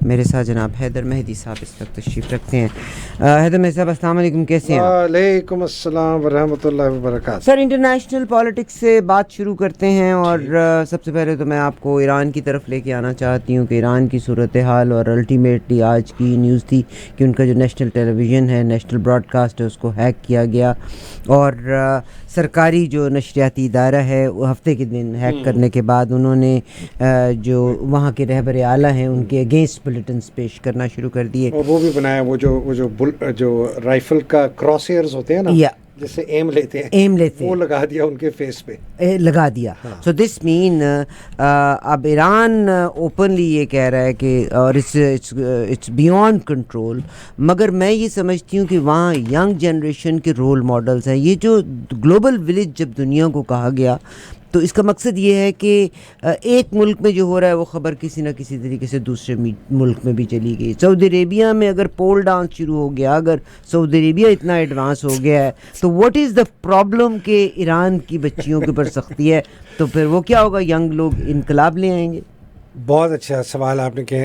میرے ساتھ جناب حیدر مہدی صاحب اس وقت تشریف رکھتے ہیں. حیدر مہدی صاحب السلام علیکم, کیسے ہیں؟ وعلیکم السلام ورحمۃ اللہ وبرکاتہ. سر انٹرنیشنل پالیٹکس سے بات شروع کرتے ہیں, اور سب سے پہلے تو میں آپ کو ایران کی طرف لے کے آنا چاہتی ہوں کہ ایران کی صورتحال, اور الٹیمیٹلی آج کی نیوز تھی کہ ان کا جو نیشنل ٹیلی ویژن ہے, نیشنل براڈ کاسٹ ہے, اس کو ہیک کیا گیا, اور سرکاری جو نشریاتی ادارہ ہے وہ ہفتے کے دن ہیک کرنے کے بعد انہوں نے جو وہاں کے رہبر اعلیٰ ہیں ان کے اگینسٹ بلیٹنس پیش کرنا شروع کر دیے. اور وہ بھی بنایا, وہ جو رائفل کا کراس ایئرز ہوتے ہیں نا, جس سے ایم لیتے ہیں, وہ لگا دیا ان کے فیس پہ, لگا دیا. سو دس مین اب ایران اوپنلی یہ کہہ رہا ہے کہ اور اٹس بیونڈ کنٹرول, مگر میں یہ سمجھتی ہوں کہ وہاں ینگ جنریشن کے رول ماڈلز ہیں. یہ جو گلوبل ولیج جب دنیا کو کہا گیا تو اس کا مقصد یہ ہے کہ ایک ملک میں جو ہو رہا ہے وہ خبر کسی نہ کسی طریقے سے دوسرے ملک میں بھی چلی گئی. سعودی عربیہ میں اگر پول ڈانس شروع ہو گیا, اگر سعودی عربیہ اتنا ایڈوانس ہو گیا ہے, تو واٹ از دا پرابلم کہ ایران کی بچیوں کے اوپر سختی ہے, تو پھر وہ کیا ہوگا, ینگ لوگ انقلاب لے آئیں گے. بہت اچھا سوال آپ نے کیا.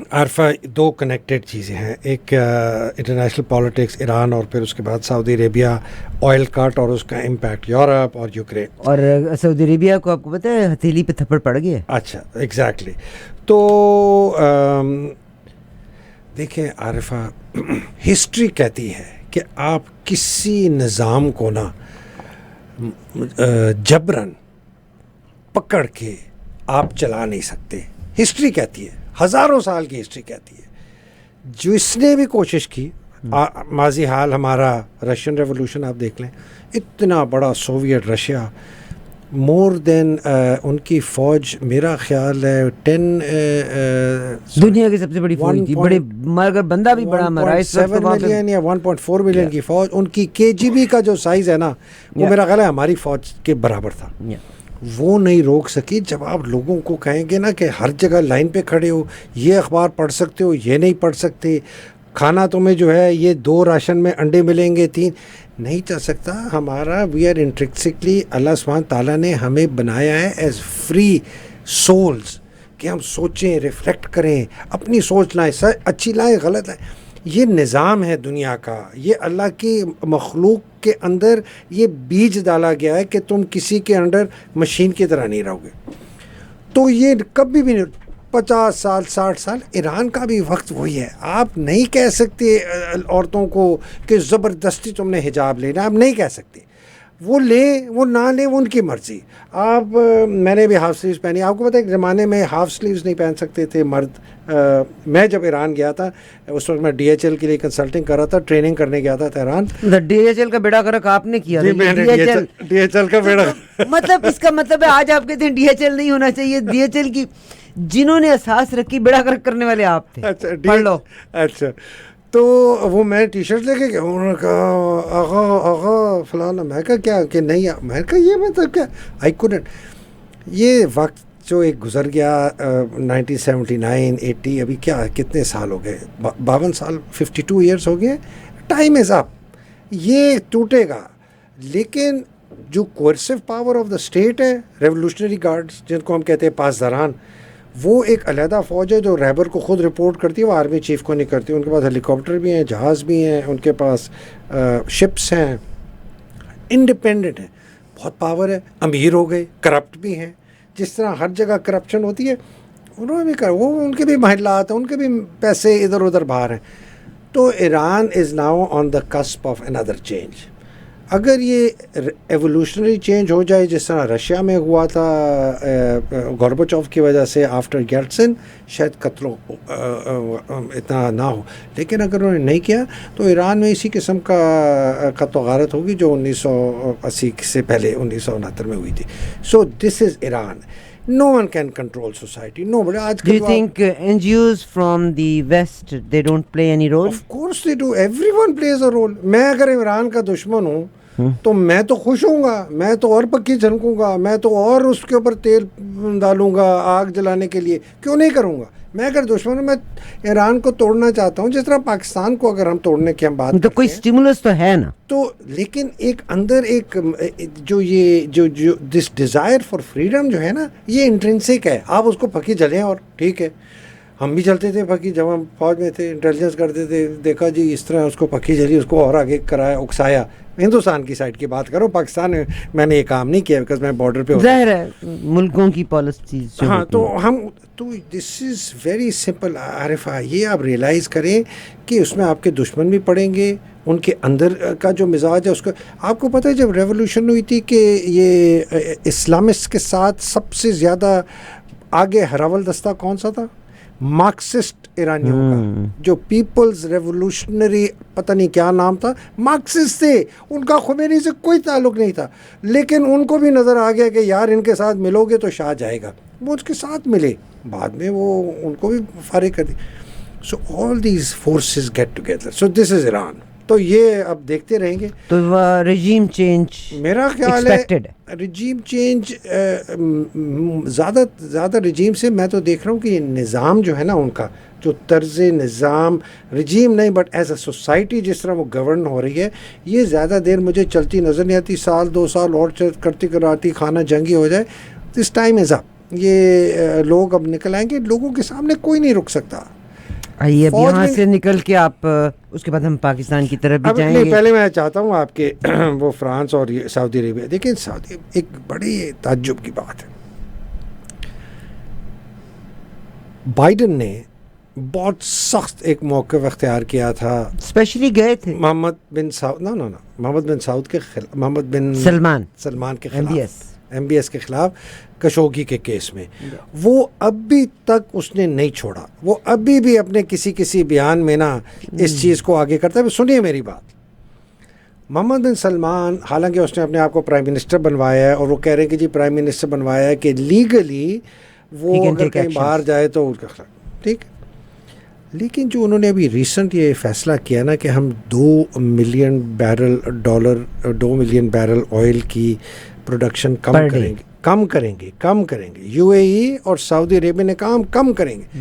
عارفہ, دو کنیکٹڈ چیزیں ہیں, ایک انٹرنیشنل پالیٹکس ایران, اور پھر اس کے بعد سعودی عربیہ, آئل کٹ اور اس کا امپیکٹ یورپ اور یوکرین. اور سعودی عربیہ کو آپ کو پتہ ہے ہتھیلی پہ تھپڑ پڑ گیا. اچھا, ایگزیکٹلی. تو دیکھیں عارفہ, ہسٹری کہتی ہے کہ آپ کسی نظام کو نا جبراً پکڑ کے آپ چلا نہیں سکتے. ہسٹری کہتی ہے, ہزاروں سال کی ہسٹری کہتی ہے. جس نے بھی کوشش کی, ماضی حال ہمارا رشین ریولوشن آپ دیکھ لیں, اتنا بڑا سوویٹ رشیا, مور دین ان کی فوج میرا خیال ہے 10 دنیا کی سب سے بڑی فوج تھی, بڑے مگر بندہ بھی بڑا مرا ہے, 7 ملین یا 1.4 ملین کی فوج. ان کی KGB کا جو سائز ہے نا, وہ میرا خیال ہے ہماری فوج کے برابر تھا. وہ نہیں روک سکی. جب آپ لوگوں کو کہیں گے نا کہ ہر جگہ لائن پہ کھڑے ہو, یہ اخبار پڑھ سکتے ہو, یہ نہیں پڑھ سکتے, کھانا تمہیں جو ہے یہ 2 راشن میں انڈے ملیں گے, 3 نہیں چل سکتا. ہمارا وی آر انٹرنسکلی, اللہ سبحانہ تعالیٰ نے ہمیں بنایا ہے ایز فری سولز, کہ ہم سوچیں, ریفلیکٹ کریں, اپنی سوچ لائیں, اچھی لائیں, غلط لائیں. یہ نظام ہے دنیا کا, یہ اللہ کی مخلوق کے اندر یہ بیج ڈالا گیا ہے کہ تم کسی کے انڈر مشین کی طرح نہیں رہو گے. تو یہ کبھی بھی نہیں, 50 سال 60 سال ایران کا بھی وقت وہی ہے. آپ نہیں کہہ سکتے عورتوں کو کہ زبردستی تم نے حجاب لینا, آپ نہیں کہہ سکتے. وہ لیں, وہ نہ لیں, وہ ان کی مرضی. آپ, میں نے بھی ہاف سلیوز پہنی. آپ کو پتہ ہے ایک زمانے میں ہاف سلیوز نہیں پہن سکتے تھے مرد. میں جب ایران گیا تھا اس وقت میں DHL کے لیے کنسلٹنگ کر رہا تھا, ٹریننگ کرنے گیا تھا تہران. DHL کا بیڑا غرق آپ نے کیا. DHL کا بیڑا مطلب اس کا مطلب ہے آج آپ کہتے ہیں DHL نہیں ہونا چاہیے. DHL کی جنہوں نے اساس رکھی بیڑا غرق کرنے والے آپ تھے. اچھا, پڑھ لو. اچھا, تو وہ میں ٹی شرٹ لے کے گیا, انہوں نے کہا آغا فلانا. میں کہا کیا, کہ نہیں. میں کہا یہ مطلب کیا, آئی کوڈنٹ. یہ وقت جو ایک گزر گیا 1979 80, ابھی کیا کتنے سال ہو گئے, 52 سال, 52 ایئرس ہو گئے. ٹائم از اپ, یہ ٹوٹے گا. لیکن جو کوئرسو پاور آف دا اسٹیٹ ہے, ریولوشنری گارڈز جن کو ہم کہتے ہیں پاسداران, وہ ایک علیحدہ فوج ہے جو رہبر کو خود رپورٹ کرتی ہے, وہ آرمی چیف کو نہیں کرتی. ان کے پاس ہیلی کاپٹر بھی ہیں, جہاز بھی ہیں, ان کے پاس شپس ہیں, انڈیپینڈنٹ ہیں, بہت پاور ہے. امیر ہو گئے, کرپٹ بھی ہیں, جس طرح ہر جگہ کرپشن ہوتی ہے انہوں نے بھی کر, وہ ان کے بھی محلات ہیں, ان کے بھی پیسے ادھر ادھر باہر ہیں. تو Iran is now on the کسپ of another change. اگر یہ ایوولوشنری چینج ہو جائے جس طرح رشیا میں ہوا تھا گورباچوف کی وجہ سے آفٹر یلتسن, شاید قتل اتنا نہ ہو. لیکن اگر انہوں نے نہیں کیا تو ایران میں اسی قسم کا قتل و غارت ہوگی جو 1980 سے پہلے 1969 میں ہوئی تھی. سو this is Iran. No one can control society. Nobody. Do you think NGOs from the West, they don't play any role? Of course they do. Everyone plays a role. میں اگر ایران کا دشمن ہوں تو میں تو خوش ہوں گا, میں تو اور پکی جھنکوں گا, میں تو اور اس کے اوپر تیل ڈالوں گا آگ جلانے کے لیے. کیوں نہیں کروں گا؟ میں اگر دشمن ہوں, میں ایران کو توڑنا چاہتا ہوں, جس طرح پاکستان کو اگر ہم توڑنے کی ہم بات تو کوئی سٹیمولس تو ہے نا. تو لیکن ایک اندر ایک جو یہ جو دس ڈیزائر فار فریڈم جو ہے نا, یہ انٹرنسک ہے. آپ اس کو پکی جلیں اور ٹھیک ہے. ہم بھی چلتے تھے پکی، جب ہم فوج میں تھے انٹیلیجنس کرتے تھے، دیکھا جی اس طرح اس کو پکی چلی، اس کو اور آگے کرایا، اکسایا. ہندوستان کی سائڈ کی بات کرو، پاکستان میں میں نے یہ کام نہیں کیا بیکاز میں بارڈر پہ ہوتا. ظاہر ہے ملکوں کی پالیسیز. ہاں تو ہم تو دس از ویری سمپل عارفہ، یہ آپ ریئلائز کریں کہ اس میں آپ کے دشمن بھی پڑیں گے، ان کے اندر کا جو مزاج ہے اس کا. آپ کو پتہ ہے جب ریولوشن ہوئی تھی کہ یہ اسلامسٹ کے ساتھ سب سے زیادہ آگے ہراول دستہ کون سا تھا؟ مارکسسٹ ایرانیوں کا، جو پیپلز ریولوشنری پتہ نہیں کیا نام تھا، مارکسسٹ تھے، ان کا خمینی سے کوئی تعلق نہیں تھا، لیکن ان کو بھی نظر آ گیا کہ یار ان کے ساتھ ملو گے تو شاہ جائے گا، وہ اس کے ساتھ ملے، بعد میں وہ ان کو بھی فارغ کر دی. So all these forces get together, so this is Iran. تو یہ اب دیکھتے رہیں گے. تو رجیم چینج میرا خیال ہے رجیم چینج زیادہ رجیم سے میں تو دیکھ رہا ہوں کہ یہ نظام جو ہے نا ان کا جو طرز نظام، رجیم نہیں بٹ ایز اے سوسائٹی جس طرح وہ گورن ہو رہی ہے، یہ زیادہ دیر مجھے چلتی نظر نہیں آتی. 2 سال اور کرتی کراتی خانہ جنگی ہو جائے. دس ٹائم از اپ. یہ لوگ اب نکل آئیں گے، لوگوں کے سامنے کوئی نہیں رک سکتا. آئیے اب یہاں سے نکل کے آپ اس کے بعد ہم پاکستان کی طرف بھی جائیں گے. پہلے میں چاہتا ہوں آپ کے وہ فرانس اور سعودی عربیہ دیکھیں. سعودی ایک بڑی تعجب کی بات ہے، بائیڈن نے بہت سخت ایک موقف اختیار کیا تھا، اسپیشلی گئے تھے محمد بن سعود کے خلاف، محمد بن سلمان کے خلاف، MBS کے خلاف کشوگی کے کیس میں. وہ ابھی تک اس نے نہیں چھوڑا، وہ ابھی بھی اپنے کسی بیان میں نا اس چیز کو آگے کرتا ہے. سنیے میری بات. محمد بن سلمان حالانکہ اس نے اپنے آپ کو پرائم منسٹر بنوایا ہے، اور وہ کہہ رہے ہیں کہ جی پرائم منسٹر بنوایا ہے کہ لیگلی وہ اگر کہیں باہر جائے تو اس کا خلاف ٹھیک. لیکن جو انہوں نے ابھی ریسنٹ یہ فیصلہ کیا نا کہ ہم 2 ملین بیرل آئل کی پروڈکشن کم کریں گے. UAE اور سعودی عربیہ نے کم کریں گے.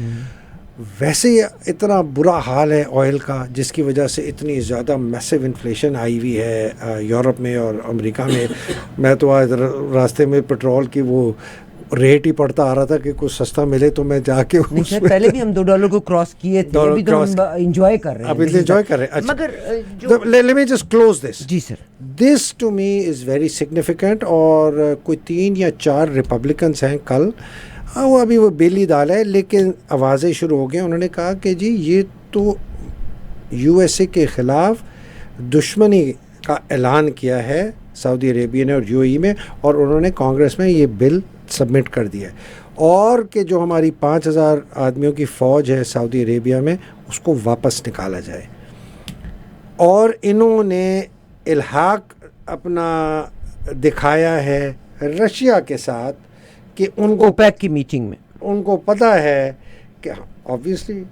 ویسے اتنا برا حال ہے آئل کا، جس کی وجہ سے اتنی زیادہ میسو انفلیشن آئی ہوئی ہے یورپ میں اور امریکہ میں. میں تو آج راستے میں پٹرول کی وہ ریٹ ہی پڑتا آ رہا تھا کہ کچھ سستا ملے تو میں جا کے پہلے بھی ہم $2 کو کراس کیے تھے، ابھی تو ہم انجوائے کر رہے ہیں. ابھی انجوائے کر رہے ہیں. مگر let me just close this. G sir. This to me is very significant. اور کوئی 3 یا 4 ریپبلکنس ہیں کل، وہ ابھی وہ بیلی دال ہے لیکن آوازیں شروع ہو گئے. انہوں نے کہا کہ جی یہ تو USA کے خلاف دشمنی کا اعلان کیا ہے سعودی عربیہ نے اور UAE میں، اور انہوں نے کانگریس میں یہ بل سبمٹ کر دیا ہے، اور کہ جو ہماری 5000 آدمیوں کی فوج ہے سعودی عربیہ میں اس کو واپس نکالا جائے. اور انہوں نے الحاق اپنا دکھایا ہے رشیا کے ساتھ کہ ان کو اوپیک کی میٹنگ میں ان کو پتہ ہے کہ آبویسلی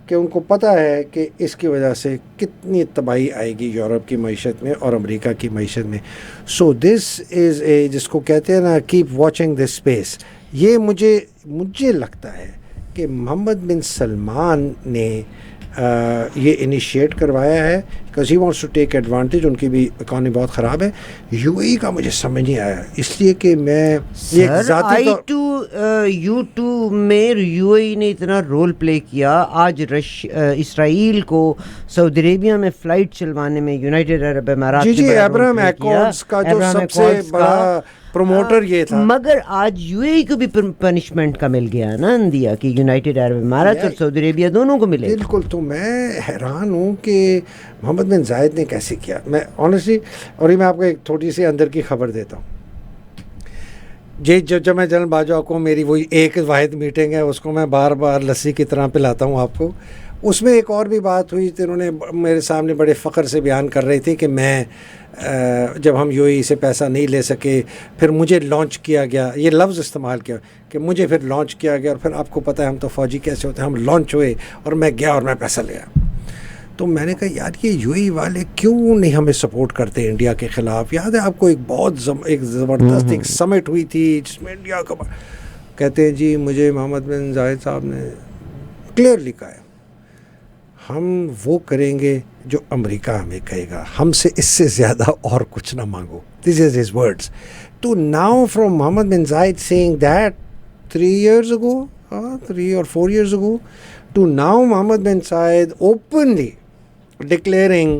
کہ ان کو پتہ ہے کہ اس کی وجہ سے کتنی تباہی آئے گی یورپ کی معیشت میں اور امریکہ کی معیشت میں. سو دس از اے جس کو کہتے ہیں نا کیپ واچنگ دس اسپیس. یہ مجھے لگتا ہے کہ محمد بن سلمان نے یہ انیشیٹ کروایا ہے because he wants to take advantage. ان کی بھی اکانومی بہت خراب ہے. UAE کا مجھے سمجھ نہیں آیا، اس لیے کہ میں یہ ذاتی U2 میں UAE نے اتنا رول پلے کیا. آج اسرائیل کو سعودی عربیہ میں فلائٹ چلوانے میں یونائٹڈ عرب امارات جی ابراہم ایکارڈز کا جو سب سے بڑا پروموٹر یہ تھا، مگر آج UAE کو بھی پنشمنٹ کا مل گیا نا اندیا کہ یونائٹڈ عرب امارات اور سعودی عربیہ دونوں کو ملے. بالکل. تو میں حیران ہوں کہ محمد بن زائد نے کیسے کیا. میں آنیسٹلی، اور میں آپ کو ایک تھوڑی سی اندر کی خبر دیتا ہوں. جب میں جنرل باجوہ کو میری وہی ایک واحد میٹنگ ہے، اس کو میں بار بار لسی کی طرح پلاتا ہوں آپ کو. اس میں ایک اور بھی بات ہوئی تھی، انہوں نے میرے سامنے بڑے فخر سے بیان کر رہی تھی کہ میں جب ہم UAE سے پیسہ نہیں لے سکے پھر مجھے لانچ کیا گیا، یہ لفظ استعمال کیا کہ مجھے پھر لانچ کیا گیا، اور پھر آپ کو پتہ ہے ہم تو فوجی کیسے ہوتے ہیں، ہم لانچ ہوئے اور میں گیا اور میں پیسہ لیا. تو میں نے کہا یار یہ UAE والے کیوں نہیں ہمیں سپورٹ کرتے انڈیا کے خلاف. یاد ہے آپ کو ایک زبردست ایک سمٹ ہوئی تھی جس میں انڈیا کا کہتے ہیں جی مجھے محمد بن زائد صاحب نے کلیئرلی کہا ہے ہم وہ کریں گے جو امریکہ ہمیں کہے گا، ہم سے اس سے زیادہ اور کچھ نہ مانگو. دس از ہز ورڈس. تو ناؤ فرام محمد بن زائد seeing that 3 years ago 3 or 4 years ago to now Mohammed bin Zayed openly declaring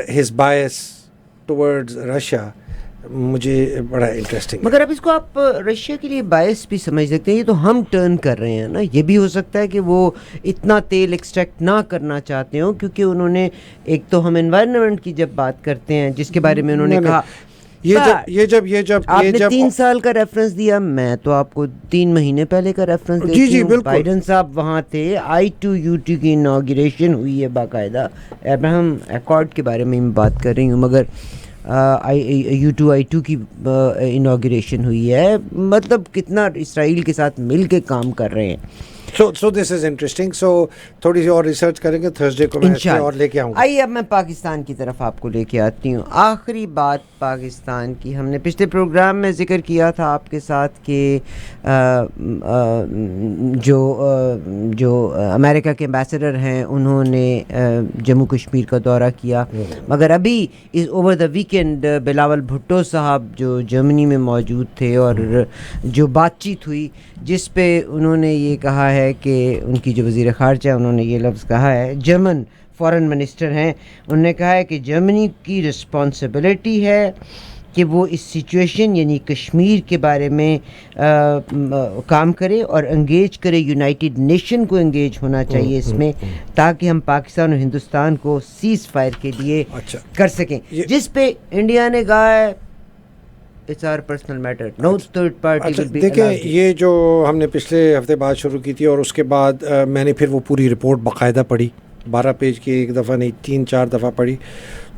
his bias towards Russia, مجھے بڑا انٹرسٹنگ. مگر اب اس کو آپ رشیا کے لیے باعث بھی سمجھ سکتے ہیں. یہ تو ہم ٹرن کر رہے ہیں نا. یہ بھی ہو سکتا ہے کہ وہ اتنا تیل ایکسٹریکٹ نہ کرنا چاہتے ہوں, کیونکہ انہوں نے ایک تو ہم انوائرمنٹ کی جب بات کرتے ہیں جس کے بارے میں انہوں نے کہا, یہ جب آپ نے 3 سال کا ریفرنس دیا, میں تو آپ کو 3 مہینے پہلے کا ریفرنس دیتی ہوں. بائیڈن صاحب وہاں تھے, I2U2 کی انوگریشن ہوئی ہے باقاعدہ. ابراہم ایکارڈ کے بارے میں میں بات کر رہی ہوں, مگر U2 کی انوگریشن ہوئی ہے. مطلب کتنا اسرائیل کے ساتھ مل کے کام کر رہے ہیں. So this is interesting. So تھوڑی سی اور ریسرچ کریں گے, تھرسڈے کو میں اس میں اور لے کے آؤں گا. آئیے اب میں پاکستان کی طرف آپ کو لے کے آتی ہوں. آخری بات پاکستان کی, ہم نے پچھلے پروگرام میں ذکر کیا تھا آپ کے ساتھ کہ جو امریکہ کے ایمبیسڈر ہیں انہوں نے جموں کشمیر کا دورہ کیا, مگر ابھی over the weekend Bilawal Bhutto صاحب جو جرمنی میں موجود تھے اور جو بات چیت ہوئی جس پہ انہوں نے یہ کہا ہے کہ ان کی جو وزیر خارجہ انہوں نے یہ لفظ کہا ہے, جرمن فارن منسٹر ہیں, انہوں نے کہا ہے کہ جرمنی کی رسپانسبلٹی ہے کہ وہ اس سچویشن یعنی کشمیر کے بارے میں کام کرے اور انگیج کرے. یونائٹڈ نیشن کو انگیج ہونا چاہیے اس میں, تاکہ ہم پاکستان اور ہندوستان کو سیز فائر کے لیے کر سکیں. جس پہ انڈیا نے کہا ہے It's our personal matter. No third party will be allowed. دیکھیں, یہ جو ہم نے پچھلے ہفتے بات شروع کی تھی اور اس کے بعد میں نے پھر وہ پوری رپورٹ باقاعدہ پڑھی, 12 پیج کی, ایک دفعہ نہیں 3-4 دفعہ پڑھی,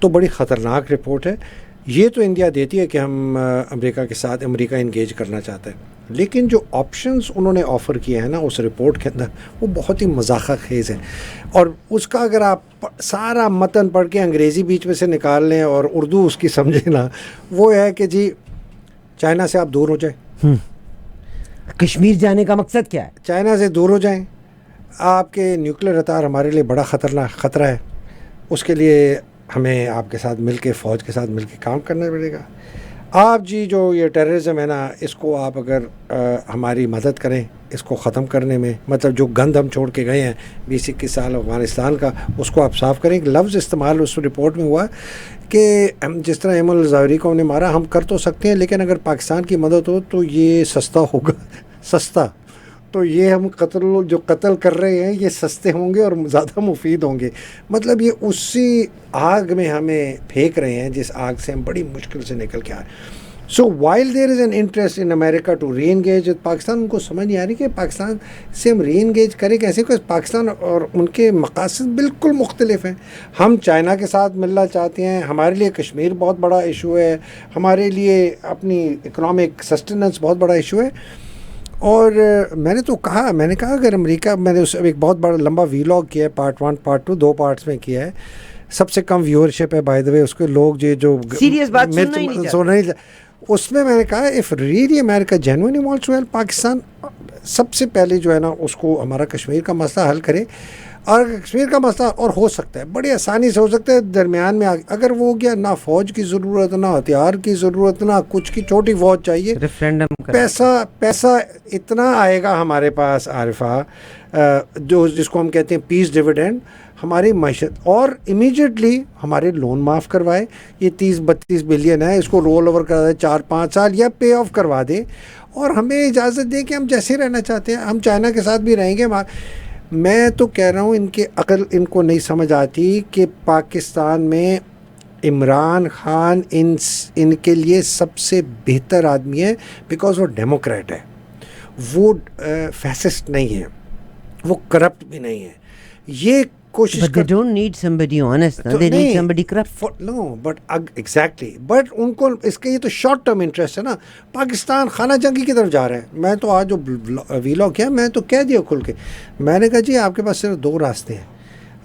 تو بڑی خطرناک رپورٹ ہے. یہ تو انڈیا دیتی ہے کہ ہم امریکہ کے ساتھ امریکہ انگیج کرنا چاہتا ہے, لیکن جو آپشنز انہوں نے آفر کیے ہیں نا اس رپورٹ کے اندر وہ بہت ہی مذاقہ خیز ہیں. اور اس کا اگر آپ سارا متن پڑھ کے انگریزی بیچ میں سے نکال لیں اور اردو اس کی سمجھیں نا, وہ ہے کہ جی چائنا سے آپ دور ہو جائیں. کشمیر جانے کا مقصد کیا ہے؟ چائنا سے دور ہو جائیں. آپ کے نیوکلیر ہتھیار ہمارے لیے بڑا خطرہ ہے, اس کے لیے ہمیں آپ کے ساتھ مل کے, فوج کے ساتھ مل کے کام کرنا پڑے گا. آپ جی جو یہ ٹیررزم ہے نا, اس کو آپ اگر ہماری مدد کریں اس کو ختم کرنے میں, مطلب جو گند ہم چھوڑ کے گئے ہیں 20-21 سال افغانستان کا, اس کو آپ صاف کریں. ایک لفظ استعمال اس رپورٹ میں ہوا کہ جس طرح ایمن الظاہری کو ہم نے مارا, ہم کر تو سکتے ہیں لیکن اگر پاکستان کی مدد ہو تو یہ سستا ہوگا. سستا تو یہ ہم جو قتل کر رہے ہیں یہ سستے ہوں گے اور زیادہ مفید ہوں گے. مطلب یہ اسی آگ میں ہمیں پھینک رہے ہیں جس آگ سے ہم بڑی مشکل سے نکل کے آئے. So while there is an interest in America to reengage with Pakistan, ان کو سمجھ نہیں آ رہی کہ پاکستان سے ہم ری انگیج کریں کیسے, کیونکہ پاکستان اور ان کے مقاصد بالکل مختلف ہیں. ہم چائنا کے ساتھ ملنا چاہتے ہیں, ہمارے لیے کشمیر بہت بڑا ایشو ہے, ہمارے لیے اپنی اکنامک سسٹیننس بہت بڑا ایشو ہے. اور میں نے کہا اگر امریکہ, میں نے اس ایک بہت بڑا لمبا ویلاگ کیا ہے, پارٹ 1 پارٹ 2 2 پارٹس میں کیا ہے, سب سے کم ویورشپ ہے بائی دا وے, اس کے لوگ جو سیریس بات سننا ہی نہیں. اس میں نے کہا if really America genuinely wants to help Pakistan, سب سے پہلے جو ہے نا اس کو ہمارا کشمیر کا مسئلہ حل کرے. اور کشمیر کا مسئلہ اور ہو سکتا ہے, بڑی آسانی سے ہو سکتا ہے, درمیان میں اگر وہ ہو گیا, نہ فوج کی ضرورت, نہ ہتھیار کی ضرورت, نہ کچھ کی, چھوٹی فوج چاہیے, پیسہ اتنا آئے گا ہمارے پاس عارفہ, جس کو ہم کہتے ہیں پیس ڈویڈنڈ, ہماری معیشت, اور امیجیٹلی ہمارے لون معاف کروائے. یہ 30-32 بلین ہے, اس کو رول اوور کرا دے 4-5 سال یا پے آف کروا دے, اور ہمیں اجازت دے کہ ہم جیسے رہنا چاہتے ہیں, ہم چائنا کے ساتھ بھی رہیں گے. میں تو کہہ رہا ہوں ان کی عقل ان کو نہیں سمجھ آتی کہ پاکستان میں عمران خان ان کے لیے سب سے بہتر آدمی ہے, بیکاز وہ ڈیموکریٹ ہے, وہ فیسسٹ نہیں ہے, وہ کرپٹ بھی نہیں ہے. یہ کوشش But they don't need somebody honest, no? They need somebody corrupt. No, but exactly. But ان کو اس کے یہ تو شارٹ ٹرم انٹرسٹ ہے نا. پاکستان خانہ جنگی کی طرف جا رہے ہیں. میں تو آج جو ویلاگ کیا, میں تو کہہ دیا کھل کے, میں نے کہا جی آپ کے پاس صرف 2 راستے ہیں,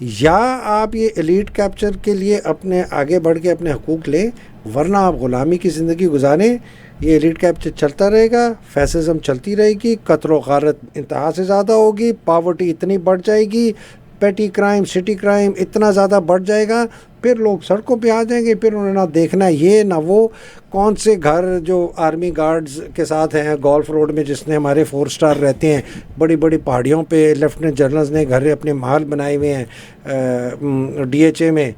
یا آپ یہ ایلیٹ کیپچر کے لیے اپنے آگے بڑھ کے اپنے حقوق لیں, ورنہ آپ غلامی کی زندگی گزاریں. یہ ایلیٹ کیپچر چلتا رہے گا, فیسزم چلتی رہے گی, قتل و غارت انتہا سے زیادہ ہوگی, پاورٹی اتنی بڑھ جائے گی, پیٹی کرائم سٹی کرائم اتنا زیادہ بڑھ جائے گا, پھر لوگ سڑکوں پہ آ جائیں گے, پھر انہوں نے نہ دیکھنا یہ نہ وہ. کون سے گھر جو آرمی گارڈز کے ساتھ ہیں گولف روڈ میں جس نے ہمارے 4 اسٹار رہتے ہیں, بڑی بڑی پہاڑیوں پہ لیفٹیننٹ جنرلز نے گھر اپنے محل بنائے ہوئے ہیں, DHA میں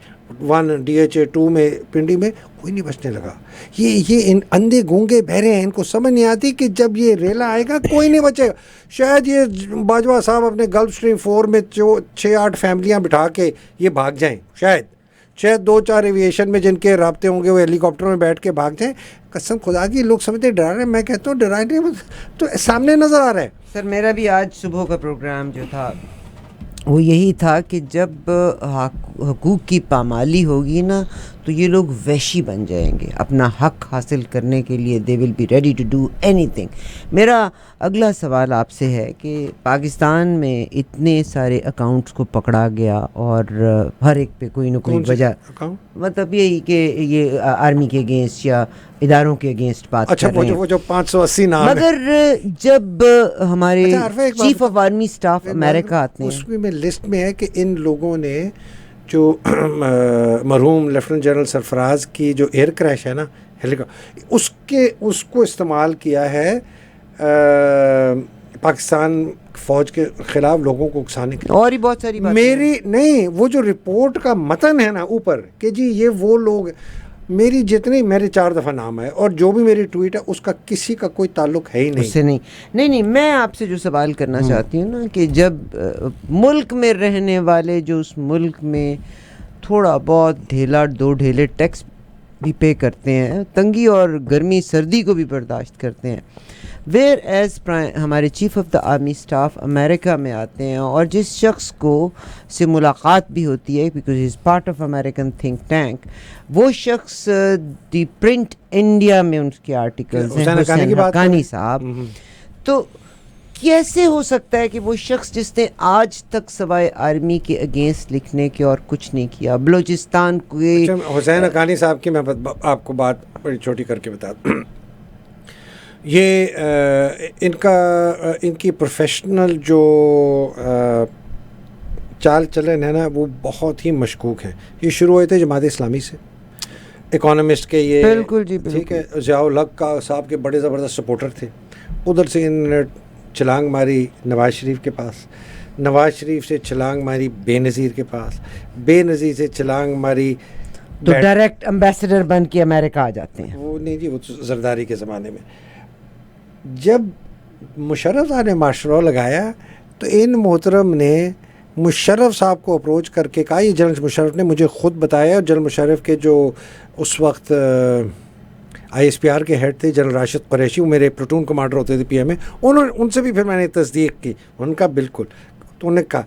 1 DHA 2 میں پنڈی میں, کوئی نہیں بچنے لگا. یہ ان اندھے گونگے بہرے ہیں, ان کو سمجھ نہیں آتی کہ جب یہ ریلا آئے گا کوئی نہیں بچے گا. شاید یہ باجوہ صاحب اپنے گلف اسٹریم 4 میں جو 6-8 فیملیاں بٹھا کے یہ بھاگ جائیں, شاید 2-4 ایویشن میں جن کے رابطے ہوں گے وہ ہیلی کاپٹر میں بیٹھ کے بھاگ جائیں. قسم خدا کی لوگ سمجھتے ڈرا رہے ہیں, میں کہتا ہوں ڈرا نہیں تو سامنے نظر آ رہا ہے. سر میرا بھی آج صبح کا پروگرام جو تھا وہ یہی تھا کہ جب حقوق کی پامالی ہوگی نا تو یہ لوگ وحشی بن جائیں گے. اپنا حق حاصل کرنے کے لیے they will be ready to do anything. میرا اگلا سوال آپ سے ہے کہ پاکستان میں اتنے سارے اکاؤنٹس کو پکڑا گیا اور ہر ایک پہ کوئی نہ کوئی وجہ, مطلب یہی کہ یہ آرمی کے اگینسٹ یا اداروں کے اگینسٹ بات کر رہے ہیں. وہ جو 580 نام ہے. مگر جب ہمارے چیف آف آرمی اسٹاف امریکہ آتے ہیں, اس میں لسٹ میں ہے کہ ان لوگوں نے جو مرحوم لیفٹیننٹ جنرل سرفراز کی جو ایئر کریش ہے نا اس کو استعمال کیا ہے پاکستان فوج کے خلاف لوگوں کو اکسانے کے لیے. اور ہی بہت ساری باتیں میری نہیں, وہ جو رپورٹ کا متن ہے نا اوپر کہ جی یہ وہ لوگ, میری جتنی میرے 4 دفعہ نام ہے اور جو بھی میری ٹویٹ ہے اس کا کسی کا کوئی تعلق ہے ہی نہیں. اس سے نہیں میں آپ سے جو سوال کرنا چاہتی ہوں نا کہ جب ملک میں رہنے والے جو اس ملک میں تھوڑا بہت دو ڈھیلے ٹیکس بھی پے کرتے ہیں, تنگی اور گرمی سردی کو بھی برداشت کرتے ہیں, ویئر ایز ہمارے chief of the army staff امریکہ میں آتے ہیں اور جس شخص کو سے ملاقات بھی ہوتی ہے because he is part of American think tank, وہ شخص دی پرنٹ انڈیا میں ان کے آرٹیکلز ہیں, حسین حقانی صاحب. تو کیسے ہو سکتا ہے کہ وہ شخص جس نے آج تک سوائے آرمی کے اگینسٹ لکھنے کے اور کچھ نہیں کیا, بلوچستان کو حسین حقانی صاحب کی میں آپ کو بات بڑی چھوٹی کر کے بتا دوں. یہ ان کی پروفیشنل جو چال چلن ہے نا وہ بہت ہی مشکوک ہے. یہ شروع ہوئے تھے جماعت اسلامی سے, اکانومسٹ کے یہ بالکل جی ٹھیک ہے, ضیاء الحق کا صاحب کے بڑے زبردست سپورٹر تھے. ادھر سے انہوں نے چھلانگ ماری نواز شریف کے پاس, نواز شریف سے چھلانگ ماری بے نظیر کے پاس, بے نظیر سے چھلانگ ماری تو ڈائریکٹ امبیسڈر بن کے امریکہ آ جاتے ہیں. وہ نہیں جی, وہ زرداری کے زمانے میں جب مشرف صاحب نے مارشل لا لگایا تو ان محترم نے مشرف صاحب کو اپروچ کر کے کہا, یہ جنرل مشرف نے مجھے خود بتایا, اور جنرل مشرف کے جو اس وقت ISPR کے ہیڈ تھے جنرل راشد قریشی, وہ میرے پلٹون کمانڈر ہوتے تھے PM میں, ان سے بھی پھر میں نے تصدیق کی, ان کا بالکل. تو انہوں نے کہا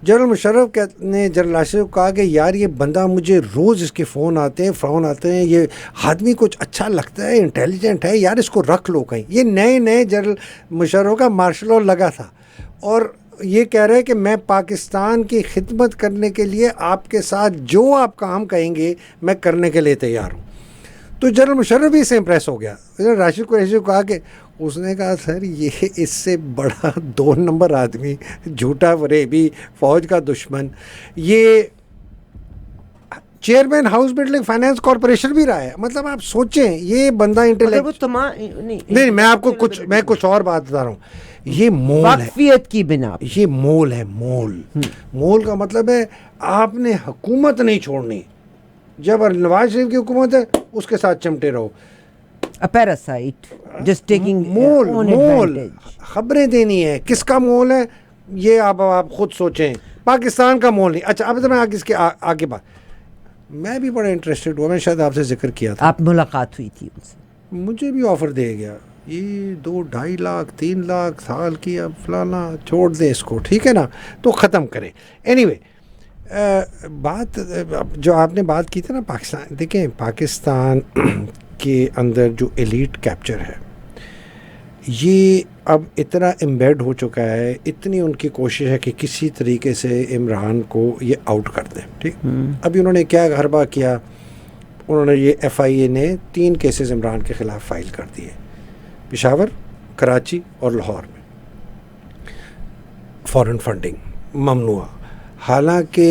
جنرل مشرف نے جنرل راشد کو کہا کہ یار یہ بندہ مجھے روز اس کے فون آتے ہیں, یہ آدمی کچھ اچھا لگتا ہے, انٹیلیجنٹ ہے, یار اس کو رکھ لو کہیں. یہ نئے جنرل مشرف کا مارشل لا لگا تھا اور یہ کہہ رہے کہ میں پاکستان کی خدمت کرنے کے لیے آپ کے ساتھ جو آپ کام کہیں گے میں کرنے کے لیے تیار ہوں. تو جنرل مشرف بھی اس سے امپریس ہو گیا. راشد قریشی کو کہا کہ اس نے کہا سر یہ اس سے بڑا 2 نمبر آدمی, جھوٹا فریبی, فوج کا دشمن, یہ chairman house building finance corporation بھی رہا ہے. مطلب آپ سوچیں یہ بندہ انٹلیکٹ نہیں, میں آپ کو کچھ اور بات بتا رہا ہوں. یہ مول ہے واقفیت کی بنا, یہ مول ہے. مول کا مطلب ہے آپ نے حکومت نہیں چھوڑنی. جب نواز شریف کی حکومت ہے اس کے ساتھ چمٹے رہو. پیراسائٹ جسٹ ٹیکنگ مول خبریں دینی ہے. کس کا مول ہے یہ آپ خود سوچیں. پاکستان کا مول نہیں. اچھا اب تو میں اس کے آگے بات, میں بھی بڑا انٹرسٹڈ ہوا, میں شاید آپ سے ذکر کیا تھا, آپ ملاقات ہوئی تھی ان سے, مجھے بھی آفر دے گیا یہ 2-2.5 لاکھ 3 لاکھ سال کی, اب فلانا چھوڑ دیں اس کو, ٹھیک ہے نا, تو ختم کریں. اینی وے بات جو آپ نے بات کی تھی نا پاکستان, دیکھیں پاکستان کے اندر جو ایلیٹ کیپچر ہے یہ اب اتنا امبیڈ ہو چکا ہے, اتنی ان کی کوشش ہے کہ کسی طریقے سے عمران کو یہ آؤٹ کر دیں. ٹھیک, ابھی انہوں نے کیا غربہ کیا, انہوں نے یہ FIA نے 3 کیسز عمران کے خلاف فائل کر دیے, پشاور, کراچی اور لاہور میں. فارن فنڈنگ ممنوع, حالانکہ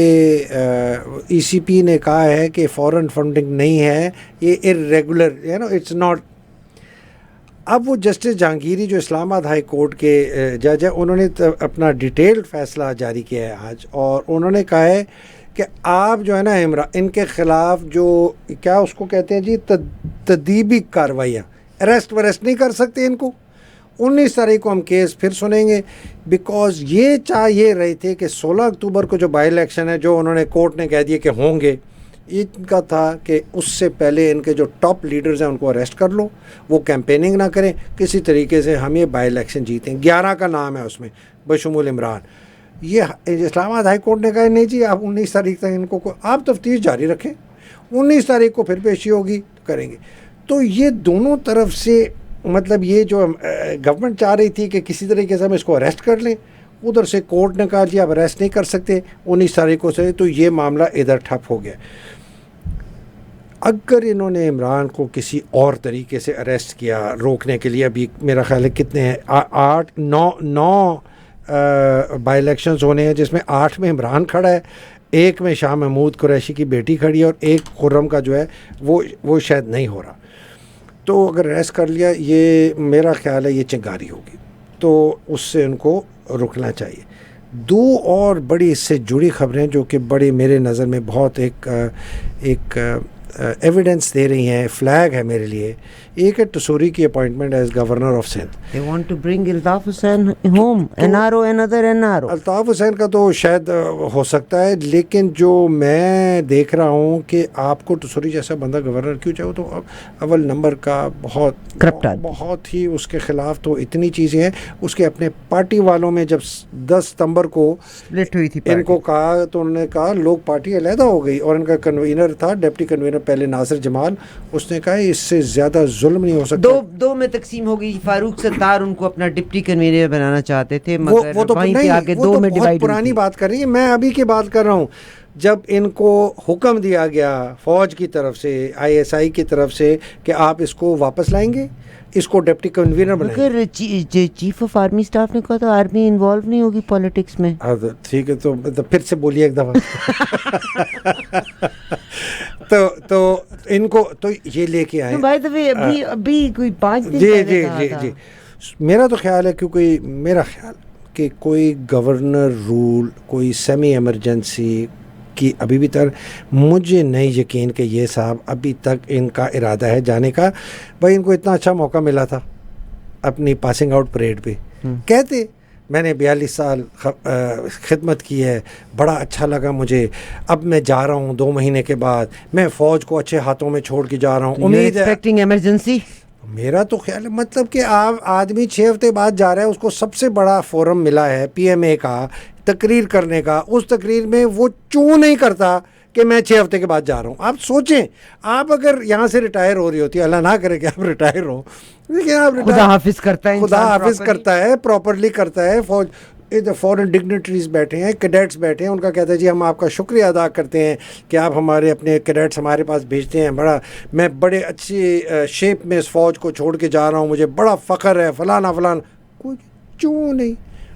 ای سی پی نے کہا ہے کہ فورن فنڈنگ نہیں ہے, یہ ارریگولر اٹس ناٹ. اب وہ جسٹس جہانگیری جو اسلام آباد ہائی کورٹ کے جج ہیں, انہوں نے اپنا ڈیٹیلڈ فیصلہ جاری کیا ہے آج, اور انہوں نے کہا ہے کہ آپ جو ہے نا ان کے خلاف جو کیا اس کو کہتے ہیں جی تدیبی کارروائیاں, اریسٹ وریسٹ نہیں کر سکتے ان کو. 19 تاریخ کو ہم کیس پھر سنیں گے, بیکاز یہ چاہ یہ رہے تھے کہ 16 اکتوبر کو جو بائی الیکشن ہے, جو انہوں نے کورٹ نے کہہ دیا کہ ہوں گے, ان کا تھا کہ اس سے پہلے ان کے جو ٹاپ لیڈرز ہیں ان کو اریسٹ کر لو, وہ کیمپیننگ نہ کریں, کسی طریقے سے ہم یہ بائی الیکشن جیتیں. 11 کا نام ہے اس میں بشمول عمران. یہ اسلام آباد ہائی کورٹ نے کہا نہیں جی آپ 19 تاریخ تک ان کو آپ تفتیش جاری رکھیں, 19 تاریخ کو پھر پیشی ہوگی کریں گے. تو یہ دونوں طرف سے مطلب یہ جو گورنمنٹ چاہ رہی تھی کہ کسی طریقے سے ہم اس کو اریسٹ کر لیں, ادھر سے کورٹ نے کہا جی آپ اریسٹ نہیں کر سکتے 19 تاریخ کو سے, تو یہ معاملہ ادھر ٹھپ ہو گیا. اگر انہوں نے عمران کو کسی اور طریقے سے اریسٹ کیا روکنے کے لیے, ابھی میرا خیال ہے کتنے ہیں 9 بائی الیکشنز ہونے ہیں, جس میں 8 میں عمران کھڑا ہے, 1 میں شاہ محمود قریشی کی بیٹی کھڑی ہے, اور 1 خرم کا جو ہے وہ شاید نہیں ہو رہا. تو اگر اریسٹ کر لیا, یہ میرا خیال ہے یہ چنگاری ہوگی, تو اس سے ان کو رکنا چاہیے. 2 اور بڑی اس سے جڑی خبریں جو کہ بڑی میرے نظر میں بہت ایک ایویڈنس دے رہی ہیں, فلیگ ہے میرے لیے. ایک ہے ٹسوری کی appointment as governor of Sindh. They want to bring Altaf Hussain home. NRO another NRO. Altaf Hussain کا تو شاید ہو سکتا ہے, لیکن جو میں دیکھ رہا ہوں کہ آپ کو ٹسوری جیسا بندہ گورنر کیوں چاہو, تو اول نمبر کا بہت ہی اس کے خلاف تو اتنی چیزیں ہیں. اس کے اپنے پارٹی والوں میں جب 10 ستمبر کو split ہوئی تھی ان کو کہا, تو انہوں نے کہا لوگ پارٹی علیحدہ ہو گئی, اور ان کا کنوینر تھا ڈپٹی کنوینر پہلے ناصر جمال, اس نے کہا اس سے زیادہ ظلم نہیں ہو سکتا. دو میں تقسیم ہو گئی. فاروق ستار ان کو اپنا ڈپٹی کنوینر بنانا چاہتے تھے, مگر وہ تو وہیں نہیں, پہ آگے وہ 2 تو میں بہت ڈیوائیڈ پرانی بات کر رہی ہے. میں ابھی کی بات کر رہا ہوں جب ان کو حکم دیا گیا فوج کی طرف سے, ISI کی طرف سے, کہ آپ اس کو واپس لائیں گے, اس کو ڈپٹی کنوینر بنائیں گے. مگر چیف آف آرمی اسٹاف نے کہا تھا آرمی انوالو نہیں ہوگی پالیٹکس میں. ٹھیک ہے, تو پھر سے بولیے ایک دفعہ. تو ان کو تو یہ لے کے آئے. بائی دا وے ابھی کوئی 5 دن جی میرا تو خیال ہے, کیونکہ میرا خیال کہ کوئی گورنر رول, کوئی سیمی ایمرجنسی کی ابھی بھی مجھے نہیں یقین کہ یہ صاحب ابھی تک ان کا ارادہ ہے جانے کا. بھائی ان کو اتنا اچھا موقع ملا تھا اپنی پاسنگ آؤٹ پریڈ پہ, کہتے میں نے 42 سال خدمت کی ہے, بڑا اچھا لگا مجھے, اب میں جا رہا ہوں 2 مہینے کے بعد, میں فوج کو اچھے ہاتھوں میں چھوڑ کے جا رہا ہوں. امید ہے ایمرجنسی. میرا تو خیال ہے مطلب کہ آدمی 6 ہفتے بعد جا رہا ہے, اس کو سب سے بڑا فورم ملا ہے PMA کا, تقریر کرنے کا. اس تقریر میں وہ چوں نہیں کرتا کہ میں 6 ہفتے کے بعد جا رہا ہوں. آپ سوچیں, آپ اگر یہاں سے ریٹائر ہو رہی ہوتی ہے, اللہ نہ کرے کہ آپ ریٹائر ہو, لیکن آپ خدا حافظ کرتا ہے, خدا حافظ کرتا ہے, پراپرلی کرتا ہے. فوج فورن ڈگنیٹریز بیٹھے ہیں, کیڈیٹس بیٹھے ہیں, ان کا کہتا ہے جی ہم آپ کا شکریہ ادا کرتے ہیں کہ آپ ہمارے اپنے کیڈیٹس ہمارے پاس بھیجتے ہیں, میں بڑے اچھی شیپ میں اس فوج کو چھوڑ کے جا رہا ہوں, مجھے بڑا فخر ہے, فلانا. کچھ کیوں نہیں,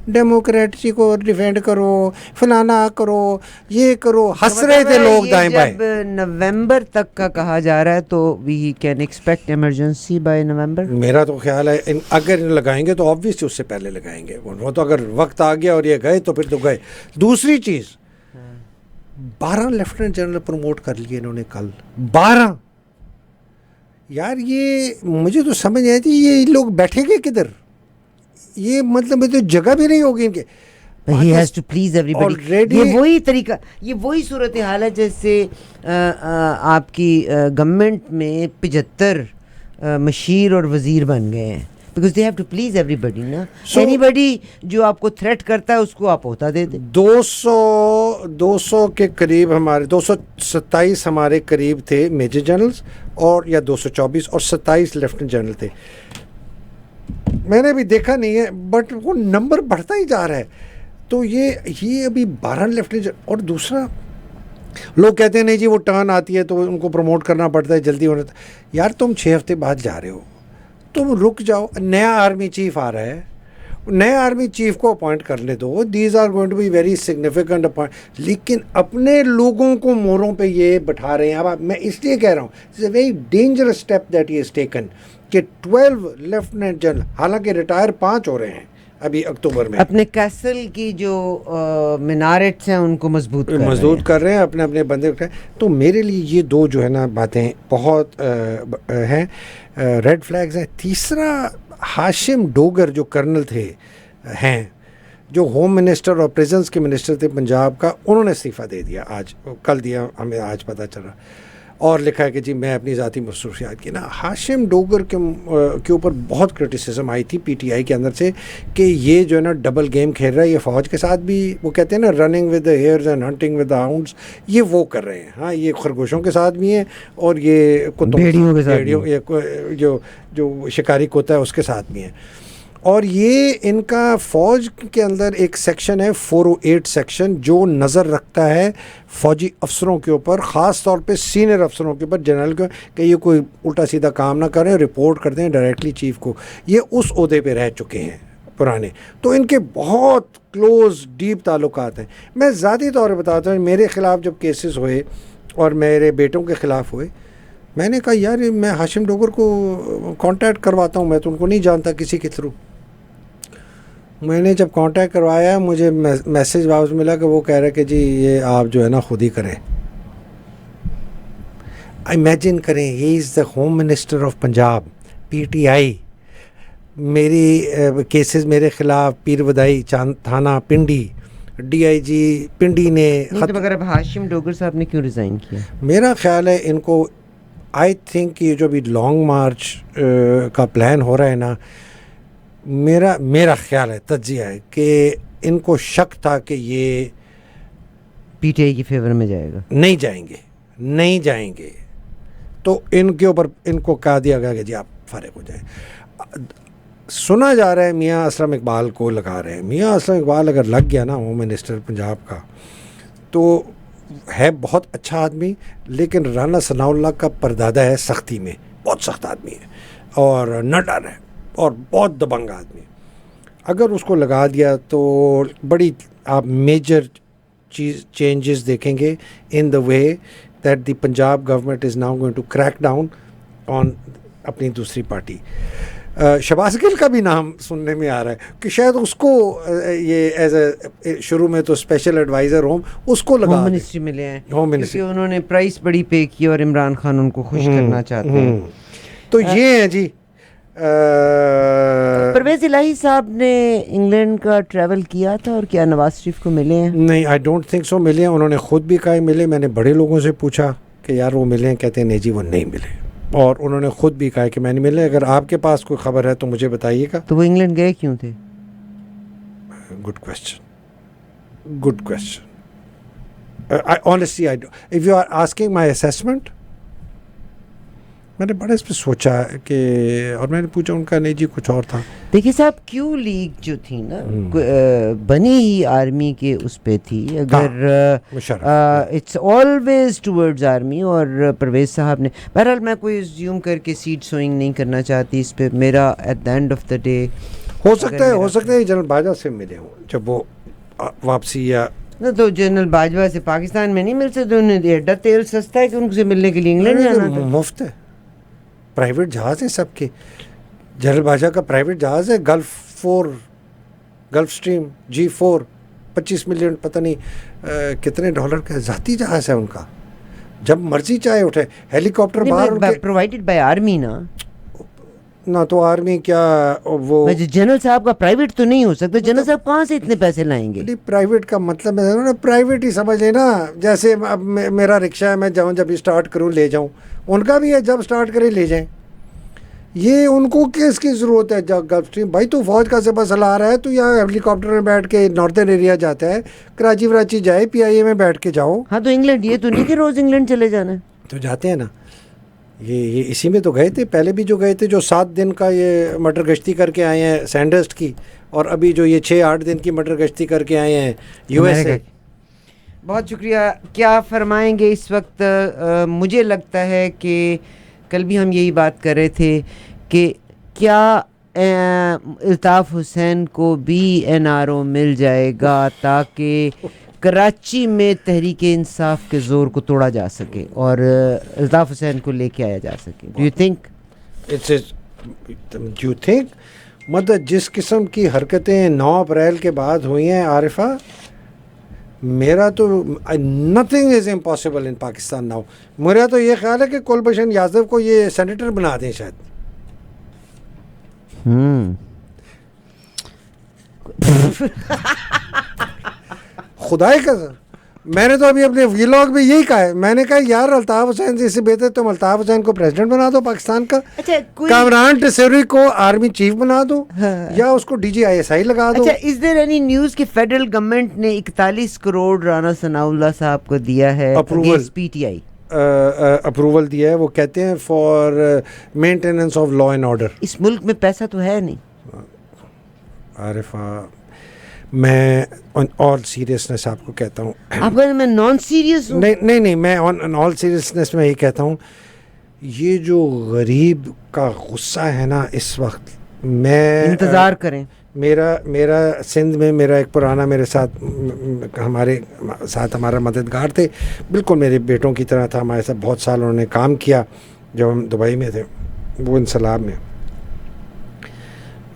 ڈیموکریٹسی کو ڈیفینڈ کرو, فلانا کرو, یہ کرو. ہنس رہے تھے لوگ دائیں بائیں. جب نومبر تک کا کہا جا رہا ہے تو we can expect emergency by November. میرا تو خیال ہے اگر لگائیں گے تو آبویسلی اس سے پہلے لگائیں گے. وہ تو اگر وقت آ گیا اور یہ گئے تو پھر تو گئے. دوسری چیز, 12 لیفٹیننٹ جنرل پروموٹ کر لیے انہوں نے کل. 12 یار, یہ مجھے تو سمجھ آئی تھی یہ لوگ بیٹھیں گے کدھر, یہ مطلب تو جگہ بھی نہیں ہوگی ان کے. He has to please everybody. یہ وہی طریقہ, یہ وہی صورتحال ہے جیسے آپ کی گورنمنٹ میں 75 مشیر اور وزیر بن گئے ہیں, because they have to please everybody نا. anybody جو آپ کو تھریٹ کرتا ہے اس کو آپ ہوتا دے دیں. 200 کے قریب ہمارے 227 ہمارے قریب تھے میجر جنرلز, اور یا 224 اور 27 لیفٹیننٹ جنرل تھے. میں نے بھی دیکھا نہیں ہے, بٹ وہ نمبر بڑھتا ہی جا رہا ہے. تو یہ ابھی 12 لیفٹیننٹ. اور دوسرا, لوگ کہتے ہیں نہیں جی وہ ٹرن آتی ہے تو ان کو پروموٹ کرنا پڑتا ہے, جلدی ہونا تھا. یار تم 6 ہفتے بعد جا رہے ہو, تم رک جاؤ. نیا آرمی چیف آ رہا ہے, نئے آرمی چیف کو اپوائنٹ کرنے دو, these are going to be very significant appoint, لیکن اپنے لوگوں کو موروں پہ یہ بٹھا رہے ہیں. اب میں اس لیے کہہ رہا ہوں it's a very dangerous step that he has taken کہ 12 لیفٹیننٹ جنرل, حالانکہ ریٹائر 5 ہو رہے ہیں ابھی اکتوبر میں, اپنے کیسل کی جو مینارٹس ہیں ان کو مضبوط کر رہے ہیں, اپنے اپنے بندے. تو میرے لیے یہ دو جو ہے نا باتیں بہت ہیں, ریڈ فلیگز ہیں. تیسرا, ہاشم ڈوگر جو کرنل تھے ہیں, جو ہوم منسٹر اور پریزنس کے منسٹر تھے پنجاب کا, انہوں نے استعفیٰ دے دیا, آج کل دیا, ہمیں آج پتہ چلا, اور لکھا ہے کہ جی میں اپنی ذاتی مصروفیات کی. نا ہاشم ڈوگر کے اوپر بہت کرٹیسزم آئی تھی پی ٹی آئی کے اندر سے کہ یہ جو ہے نا ڈبل گیم کھیل رہا ہے, یہ فوج کے ساتھ بھی, وہ کہتے ہیں نا running with the hares and hunting with the hounds, یہ وہ کر رہے ہیں. ہاں, یہ خرگوشوں کے ساتھ بھی ہیں اور یہ بھیڑیوں کے ساتھ, جو شکاری کوتا ہے اس کے ساتھ بھی ہیں. اور یہ ان کا فوج کے اندر ایک سیکشن ہے 408 سیکشن, جو نظر رکھتا ہے فوجی افسروں کے اوپر, خاص طور پہ سینئر افسروں کے اوپر, جنرل کے, کہ یہ کوئی الٹا سیدھا کام نہ کریں, رپورٹ کرتے ہیں ڈائریکٹلی چیف کو. یہ اس عہدے پہ رہ چکے ہیں پرانے, تو ان کے بہت کلوز ڈیپ تعلقات ہیں. میں ذاتی طور پہ بتاتا ہوں, میرے خلاف جب کیسز ہوئے اور میرے بیٹوں کے خلاف ہوئے, میں نے کہا یار میں ہاشم ڈوگر کو کانٹیکٹ کرواتا ہوں, میں تو ان کو نہیں جانتا کسی کے تھرو. میں نے جب کانٹیکٹ کروایا, مجھے میسیج واپس ملا کہ وہ کہہ رہے کہ جی یہ آپ جو ہے نا خود ہی کریں. امیجن کریں, he is the home minister of Punjab, P T I, میری کیسز میرے خلاف پیر ودائی تھانہ Pindi, D I G Pindi نے. مگر اب ہاشم ڈوگر صاحب نے کیوں ریزائن کیا؟ میرا خیال ہے ان کو, آئی تھنک یہ جو بھی لانگ مارچ کا پلان ہو رہا ہے نا, میرا خیال ہے, تجزیہ ہے کہ ان کو شک تھا کہ یہ پی ٹی آئی کی فیور میں جائے گا, نہیں جائیں گے, تو ان کے اوپر ان کو کہا دیا گیا کہ جی آپ فارغ ہو جائیں. سنا جا رہا ہے میاں اسلم اقبال کو لگا رہے ہیں. میاں اسلم اقبال اگر لگ گیا نا ہوم منسٹر پنجاب کا, تو ہے بہت اچھا آدمی, لیکن رانا ثناء اللہ کا پردادا ہے سختی میں, بہت سخت آدمی ہے اور نہ ڈر ہے اور بہت دبنگ آدمی. اگر اس کو لگا دیا تو بڑی آپ میجر چینجز دیکھیں گے in the way that the Punjab government is now going to crack down on اپنی دوسری پارٹی. شہباز گل کا بھی نام سننے میں آ رہا ہے کہ شاید اس کو یہ ایز اے شروع میں تو اسپیشل ایڈوائزر اس کو لگا, ہوم منسٹری ملے ہیں, ہوم منسٹری, کیونکہ انہوں نے پرائس بڑی پے کی اور عمران خان ان کو خوش کرنا چاہتے ہیں. تو یہ ہیں جی. پرویز الہی صاحب نے انگلینڈ کا ٹریول کیا تھا, اور کیا نواز شریف کو ملے ہیں؟ نہیں, آئی ڈونٹ تھنک سو ملے ہیں. انہوں نے خود بھی کہا ملے. میں نے بڑے لوگوں سے پوچھا کہ یار وہ ملے ہیں, کہتے ہیں نہیں جی وہ نہیں ملے, اور انہوں نے خود بھی کہا کہ میں نہیں ملے. اگر آپ کے پاس کوئی خبر ہے تو مجھے بتائیے گا. تو وہ انگلینڈ گئے کیوں تھے؟ Good question. Honestly, if you are asking my assessment, میں نے بڑے اس پہ سوچا کہ, اور میں نے پوچھا ان کا, نہیں جی کچھ اور تھا. دیکھیے صاحب, کیو لیگ جو تھی نا بنی ہی آرمی کے اس پہ تھی. اگر اٹس آلویز ٹورڈز آرمی, اور پرویز صاحب نے, بہرحال میں کوئی زیوم کر کے سیٹ سوئنگ نہیں کرنا چاہتی اس پہ. میرا at the end of the day ہو سکتا ہے جنرل باجوہ سے ملے ہوں جب وہ واپسی, یا تو جنرل باجوہ سے پاکستان میں نہیں مل سکتے. انہیں ایڈا تیل سستا ہے کہ ان سے ملنے کے لیے انگلینڈ جانا تھا. مفت ہے, پرائیویٹ جہاز ہیں سب کے. جنرل باجوہ کا پرائیویٹ جہاز ہے, گلف سٹریم G4, 25 ملین پتہ نہیں کتنے ڈالر کا ذاتی جہاز ہے ان کا, جب مرضی چاہے اٹھے. ہیلی کاپٹر باہر پرووائڈڈ بائی آرمی نہ تو آرمی کیا وہ جنرل صاحب کا پرائیویٹ تو نہیں ہو سکتا. جنرل صاحب کہاں سے اتنے پیسے لائیں گے؟ پرائیویٹ کا مطلب ہے پرائیویٹ ہی سمجھ لیں نا, جیسے اب میرا رکشہ ہے, میں جاؤں جب اسٹارٹ کروں لے جاؤں, ان کا بھی ہے جب اسٹارٹ کریں لے جائیں. یہ ان کو کس کی ضرورت ہے گلف اسٹریم؟ بھائی تو فوج کا سپہ سالار ہے, تو یہاں ہیلی کاپٹر میں بیٹھ کے ناردرن ایریا جاتا ہے, کراچی وراچی جائے, PIA میں بیٹھ کے جاؤ. ہاں تو انگلینڈ, یہ تو نہیں کہ روز انگلینڈ چلے جانا ہے. تو جاتے ہیں نا, یہ اسی میں تو گئے تھے پہلے بھی جو گئے تھے, جو 7 دن کا یہ مٹر گشتی کر کے آئے ہیں سینڈسٹ کی, اور ابھی جو یہ 6-8 دن کی مٹر گشتی کر کے آئے ہیں USA. بہت شکریہ. کیا فرمائیں گے اس وقت؟ مجھے لگتا ہے کہ کل بھی ہم یہی بات کر رہے تھے کہ کیا الطاف حسین کو بھی NRO مل جائے گا تاکہ کراچی میں تحریک انصاف کے زور کو توڑا جا سکے اور الطاف حسین کو لے کے آیا جا سکے. ڈو یو تھنک مطلب جس قسم کی حرکتیں 9 اپریل کے بعد ہوئی ہیں عارفہ, میرا تو nothing is impossible in Pakistan now. میرا تو یہ خیال ہے کہ کلبھشن یادو کو یہ سینیٹر بنا دیں شاید. خدائی کا میں نے تو ابھی اپنے ویلاگ میں یہی کہا ہے, میں نے کہا یار الطاف حسین سے اس سے بہتر تم الطاف حسین کو پریزیڈنٹ بنا دو پاکستان کا, کامران ٹسیری کو آرمی چیف بنا دو, یا اس کو DGISI لگا دو. اچھا, از دیر اینی نیوز کہ فیڈرل گورنمنٹ نے 41 کروڑ رانا ثناء اللہ صاحب کو دیا ہے اگینسٹ PTI؟ اپروول دیا ہے, وہ کہتے ہیں for maintenance of law and order. اس ملک میں پیسہ تو ہے نہیں عارفہ, میں آل سیریسنس آپ کو کہتا ہوں, آپ کو میں نان سیریس ہوں. نہیں میں آل سیریسنس میں یہ کہتا ہوں, یہ جو غریب کا غصہ ہے نا اس وقت, میں انتظار کریں. میرا سندھ میں میرا ایک پرانا میرے ساتھ ہمارا مددگار تھے, بالکل میرے بیٹوں کی طرح تھا, ہمارے ساتھ بہت سال انہوں نے کام کیا جب ہم دبئی میں تھے. وہ انسلاب میں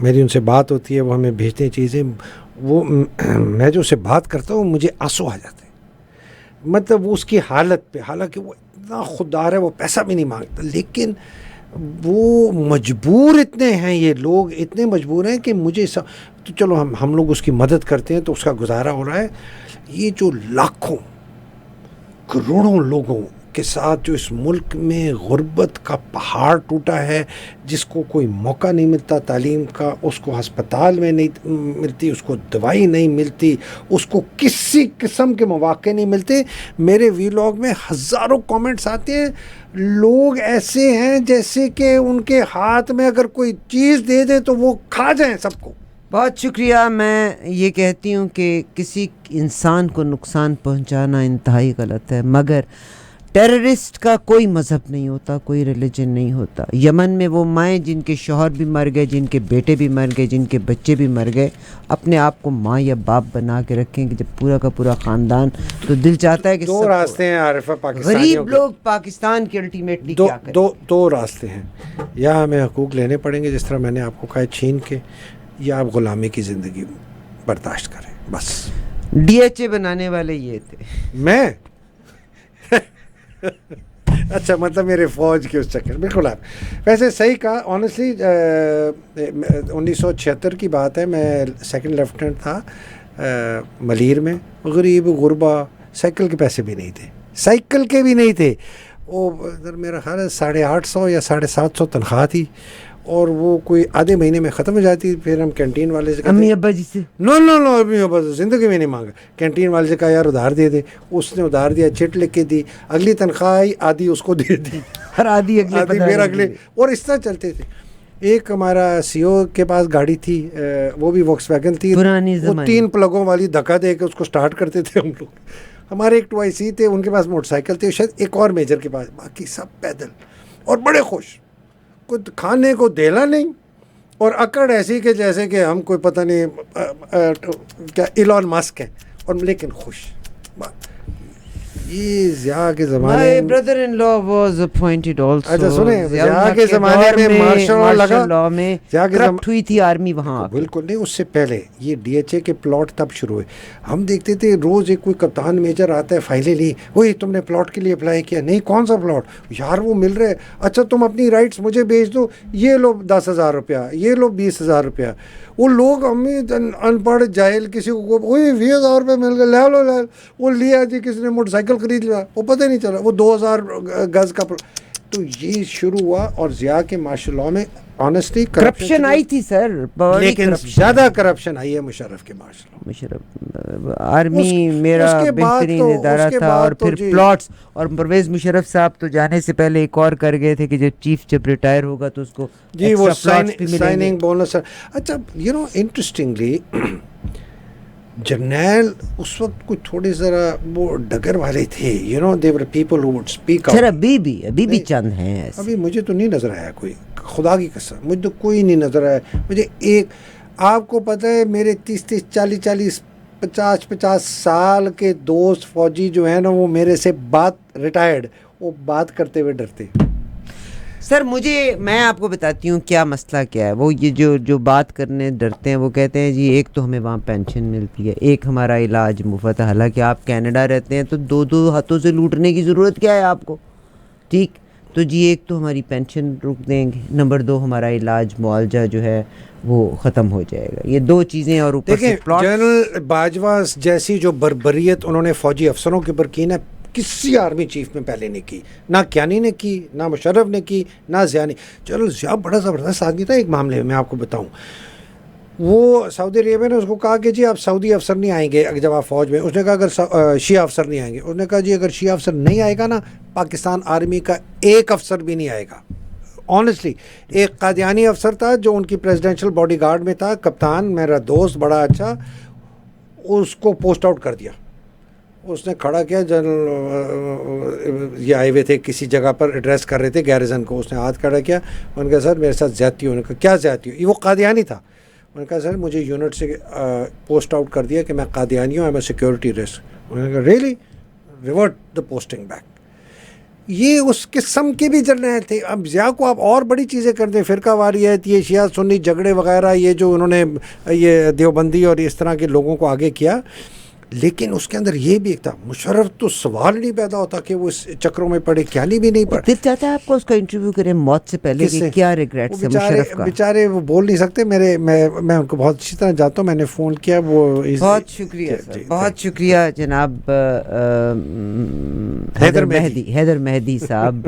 میری ان سے بات ہوتی ہے, وہ ہمیں بھیجتے ہیں چیزیں, وہ میں جو اسے بات کرتا ہوں مجھے آنسو آ جاتے ہیں. مطلب وہ اس کی حالت پہ, حالانکہ وہ اتنا خوددار ہے, وہ پیسہ بھی نہیں مانگتا, لیکن وہ مجبور اتنے ہیں, یہ لوگ اتنے مجبور ہیں کہ مجھے تو چلو ہم لوگ اس کی مدد کرتے ہیں تو اس کا گزارا ہو رہا ہے. یہ جو لاکھوں کروڑوں لوگوں کے ساتھ جو اس ملک میں غربت کا پہاڑ ٹوٹا ہے, جس کو کوئی موقع نہیں ملتا تعلیم کا, اس کو ہسپتال میں نہیں ملتی, اس کو دوائی نہیں ملتی, اس کو کسی قسم کے مواقع نہیں ملتے. میرے ویلاگ میں ہزاروں کامنٹس آتے ہیں, لوگ ایسے ہیں جیسے کہ ان کے ہاتھ میں اگر کوئی چیز دے دے تو وہ کھا جائیں سب کو. بہت شکریہ. میں یہ کہتی ہوں کہ کسی انسان کو نقصان پہنچانا انتہائی غلط ہے, مگر ٹیررسٹ کا کوئی مذہب نہیں ہوتا, کوئی ریلیجن نہیں ہوتا. یمن میں وہ مائیں جن کے شوہر بھی مر گئے, جن کے بیٹے بھی مر گئے, جن کے بچے بھی مر گئے, اپنے آپ کو ماں یا باپ بنا کے رکھیں کہ جب پورا کا پورا خاندان, تو دل چاہتا ہے کہ دو راستے ہیں عارفہ پاکستانیوں غریب لوگ پاکستان کے الٹیمیٹلی کیا کریں. دو راستے ہیں, یا ہمیں حقوق لینے پڑیں گے جس طرح میں نے آپ کو کہا چھین کے, یا آپ غلامی کی زندگی برداشت کریں بس. DHA بنانے والے یہ تھے. میں اچھا, مطلب میرے فوج کے اس چکر. بالکل آپ ویسے صحیح کہا. آنیسٹلی 1976 کی بات ہے, میں سیکنڈ لیفٹننٹ تھا ملیر میں. غریب غربا, سائیکل کے پیسے بھی نہیں تھے, سائیکل کے بھی نہیں تھے. وہ میرا خیال ہے 850 یا 750 تنخواہ تھی, اور وہ کوئی آدھے مہینے میں ختم ہو جاتی. پھر ہم کینٹین والے سے امی ابا جی سے نو امی ابا زندگی میں نہیں مانگا. کینٹین والے سے کہا یار ادھار دے دے, اس نے ادھار دیا, چٹ لکھ کے دی. اگلی تنخواہ آئی, آدھی اس کو دے دی, ہر آدھی پھر اگلے, اور اس طرح چلتے تھے. ایک ہمارا CO کے پاس گاڑی تھی, وہ بھی ووکس ویگن تھی, وہ 3 پلگوں والی دھکا دے کے اس کو سٹارٹ کرتے تھے ہم لوگ. ہمارے ایک 2IC تھے, ان کے پاس موٹر سائیکل تھے, شاید ایک اور میجر کے پاس, باقی سب پیدل اور بڑے خوش. کچھ کھانے کو دیلا نہیں, اور اکڑ ایسی کہ جیسے کہ ہم کوئی پتہ نہیں کیا ایلون مسک ہے, اور لیکن خوش. یہ ضیاء کے زمانے My brother-in-law was appointed also. اچھا سنیں, ضیاء کے زمانے میں مارشل لاء میں کرپٹ ہوئی تھی آرمی وہاں. بالکل نہیں, اس سے پہلے یہ DHA کے پلاٹ تب شروع ہوئے. ہم دیکھتے تھے روز ایک کوئی کپتان میجر آتا ہے, فائلیں لی, وہی تم نے پلاٹ کے لیے اپلائی کیا, نہیں کون سا پلاٹ یار وہ مل رہے, اچھا تم اپنی رائٹس مجھے بھیج دو, یہ لو 10,000 روپیہ, یہ لو 20,000 روپیہ. وہ لوگ ہمیں ان پڑھ جاہل کسی کو وہی 20,000 روپے مل گئے, لے لو. وہ لیا جی, کسی نے موٹر سائیکل خرید لیا, وہ پتہ نہیں چلا, وہ 2,000 گز کا. تو یہ شروع ہوا, اور ضیاء کے مارشل لاء میں آنیسٹلی کرپشن آئی تھی سر, لیکن زیادہ کرپشن آئی ہے مشرف کے مارشل لاء. مشرف آرمی میرا بہترین ادارہ تھا, اور پھر پلاٹس, اور پرویز مشرف صاحب تو جانے سے پہلے ایک اور کر گئے تھے کہ جب ریٹائر ہوگا تو اس کو جی وہ سائننگ بونس. اچھا انٹرسٹنگلی جرنیل اس وقت کچھ تھوڑے ذرا وہ ڈگر والے تھے, you know they were people who would speak sir out. ابھی بھی چند ہیں ایسے. ابھی مجھے تو نہیں نظر آیا کوئی, خدا کی قسم مجھے تو کوئی نہیں نظر آیا. مجھے ایک, آپ کو پتہ ہے میرے 30 50 سال کے دوست فوجی جو ہیں نا, وہ میرے سے بات ریٹائرڈ, وہ بات کرتے ہوئے ڈرتے. سر میں آپ کو بتاتی ہوں کیا مسئلہ کیا ہے. وہ یہ جو بات کرنے ڈرتے ہیں, وہ کہتے ہیں جی ایک تو ہمیں وہاں پینشن ملتی ہے, ایک ہمارا علاج مفت ہے. حالانکہ آپ کینیڈا رہتے ہیں تو دو ہاتھوں سے لوٹنے کی ضرورت کیا ہے آپ کو, ٹھیک. تو جی ایک تو ہماری پینشن روک دیں گے, نمبر 2 ہمارا علاج معالجہ جو ہے وہ ختم ہو جائے گا. یہ 2 چیزیں, اور اوپر سے دیکھیں جنرل باجوہ جیسی جو بربریت انہوں نے فوجی افسروں کے اوپر کی نا, کسی آرمی چیف میں پہلے نہیں کی. نہ کیانی نے کی, نہ مشرف نے کی, نہ ضیاء نے. چلو ضیاء بڑا زبردست آدمی تھا ایک معاملے میں آپ کو بتاؤں. وہ سعودی عربیہ نے اس کو کہا کہ جی آپ سعودی افسر نہیں آئیں گے جب آپ فوج میں. اس نے کہا اگر شیعہ افسر نہیں آئیں گے. اس نے کہا جی اگر شیعہ افسر نہیں آئے گا نا, پاکستان آرمی کا ایک افسر بھی نہیں آئے گا. آنیسٹلی, ایک قادیانی افسر تھا جو ان کی پریزیڈینشیل باڈی گارڈ میں تھا, کپتان, میرا دوست بڑا اچھا, اس کو پوسٹ آؤٹ کر دیا. اس نے کھڑا کیا, جنرل یہ آئے ہوئے تھے کسی جگہ پر ایڈریس کر رہے تھے گیرزن کو. اس نے ہاتھ کھڑا کیا, انہوں نے کہا سر میرے ساتھ زیادتی ہو. انہوں نے کہا کیا زیادتی ہو؟ یہ وہ قادیانی تھا. انہوں نے کہا سر مجھے یونٹ سے پوسٹ آؤٹ کر دیا کہ میں قادیانی ہوں, I am a security risk. انہوں نے کہا ریئلی, ریورٹ دا پوسٹنگ بیک. یہ اس قسم کے بھی جرنیل تھے. اب ضیاء کو آپ اور بڑی چیزیں کرتے ہیں, فرقہ واریت, یہ شیعہ سنی جھگڑے وغیرہ, یہ جو انہوں نے یہ دیوبندی اور اس طرح کے لوگوں کو آگے کیا, لیکن اس کے اندر یہ بھی ایک تھا. مشرف تو سوال نہیں پیدا ہوتا کہ وہ اس چکروں میں پڑے, کیانی بھی نہیں پڑے. دل چاہتا ہے آپ کو اس کا انٹرویو کریں موت سے پہلے کہ کیا ریگریٹس ہے مشرف کا. بیچارے وہ بول نہیں سکتے. میں ان کو بہت اچھی طرح جانتا ہوں, میں نے فون کیا. وہ بہت شکریہ سر, بہت شکریہ جناب حیدر مہدی صاحب.